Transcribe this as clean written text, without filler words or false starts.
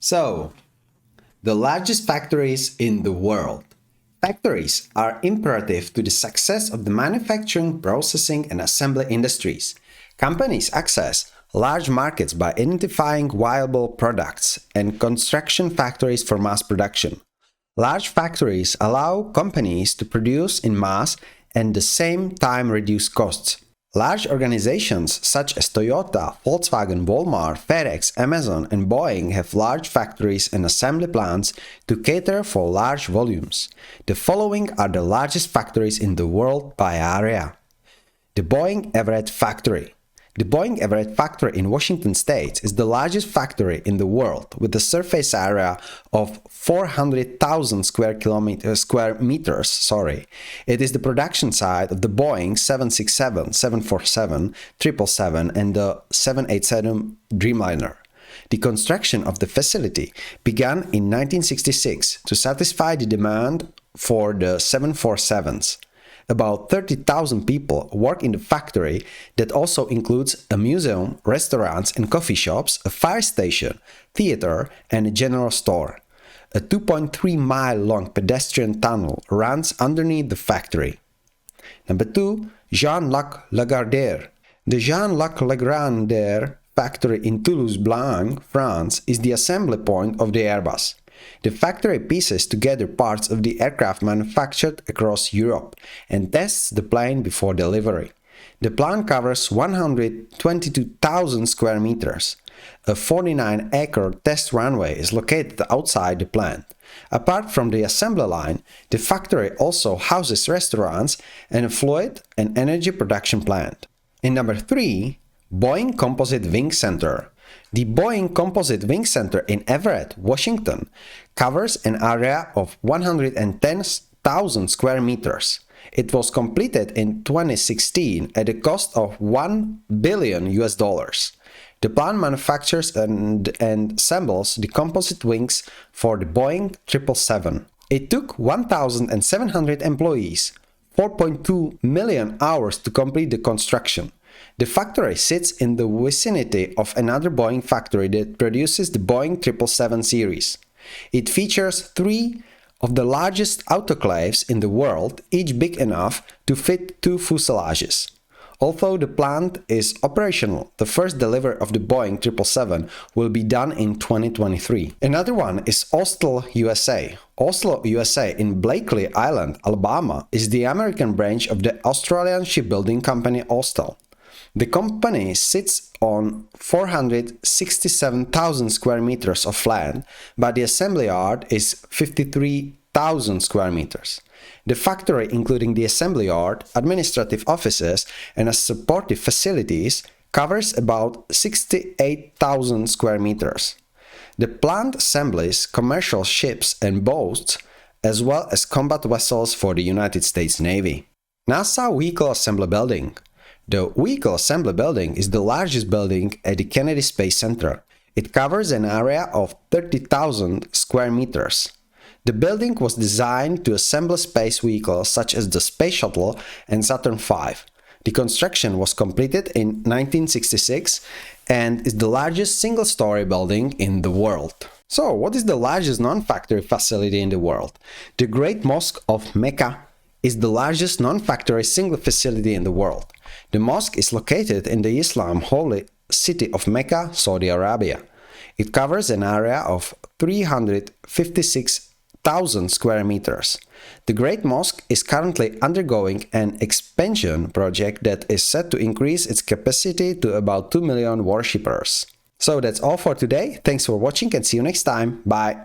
So, the largest factories in the world. Factories are imperative to the success of the manufacturing, processing, and assembly industries. Companies access large markets by identifying viable products and construction factories for mass production. Large factories allow companies to produce in mass and at the same time reduce costs. Large organizations such as Toyota, Volkswagen, Walmart, FedEx, Amazon, and Boeing have large factories and assembly plants to cater for large volumes. The following are the largest factories in the world by area. The Boeing Everett Factory. The Boeing Everett Factory in Washington State is the largest factory in the world with a surface area of 400,000 square meters. It is the production site of the Boeing 767, 747, 777 and the 787 Dreamliner. The construction of the facility began in 1966 to satisfy the demand for the 747s. About 30,000 people work in the factory that also includes a museum, restaurants and coffee shops, a fire station, theater and a general store. A 2.3-mile long pedestrian tunnel runs underneath the factory. Number 2. Jean-Luc Lagardère. The Jean-Luc Lagardère factory in Toulouse-Blagnac, France is the assembly point of the Airbus. The factory pieces together parts of the aircraft manufactured across Europe and tests the plane before delivery. The plant covers 122,000 square meters. A 49-acre test runway is located outside the plant. Apart from the assembly line, the factory also houses restaurants and a fluid and energy production plant. In number 3, Boeing Composite Wing Center. The Boeing Composite Wing Center in Everett, Washington, covers an area of 110,000 square meters. It was completed in 2016 at a cost of $1 billion. The plant manufactures and assembles the composite wings for the Boeing 777. It took 1,700 employees, 4.2 million hours to complete the construction. The factory sits in the vicinity of another Boeing factory that produces the Boeing 777 series. It features 3 of the largest autoclaves in the world, each big enough to fit 2 fuselages. Although the plant is operational, the first delivery of the Boeing 777 will be done in 2023. Another one is Austal USA. Austal USA in Blakely Island, Alabama, is the American branch of the Australian shipbuilding company Austal. The company sits on 467,000 square meters of land, but the assembly yard is 53,000 square meters. The factory, including the assembly yard, administrative offices, and supportive facilities, covers about 68,000 square meters. The plant assembles commercial ships and boats, as well as combat vessels for the United States Navy. NASA Vehicle Assembly Building. The Vehicle Assembly Building is the largest building at the Kennedy Space Center. It covers an area of 30,000 square meters. The building was designed to assemble space vehicles such as the Space Shuttle and Saturn V. The construction was completed in 1966 and is the largest single-story building in the world. So, what is the largest non-factory facility in the world? The Great Mosque of Mecca is the largest non-factory single facility in the world. The mosque is located in the Islam holy city of Mecca, Saudi Arabia. It covers an area of 356,000 square meters. The Great Mosque is currently undergoing an expansion project that is set to increase its capacity to about 2 million worshippers. So that's all for today. Thanks for watching and see you next time. Bye!